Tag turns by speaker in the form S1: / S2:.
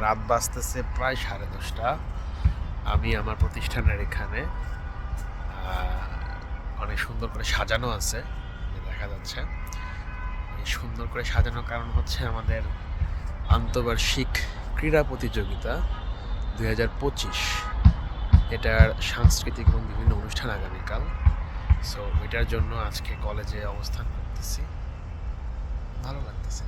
S1: রাত বাজতেছে প্রায় 10:30। আমি আমার প্রতিষ্ঠানের এখানে অনেক সুন্দর করে সাজানো আছে, দেখা যাচ্ছে। এই সুন্দর করে সাজানোর কারণ হচ্ছে আমাদের আন্তঃবার্ষিক ক্রীড়া প্রতিযোগিতা 2025। এটার সাংস্কৃতিক এবং বিভিন্ন অনুষ্ঠান আগামীকাল। সো এটার জন্য আজকে কলেজে অবস্থান করতেছি, ভালো লাগতেছে।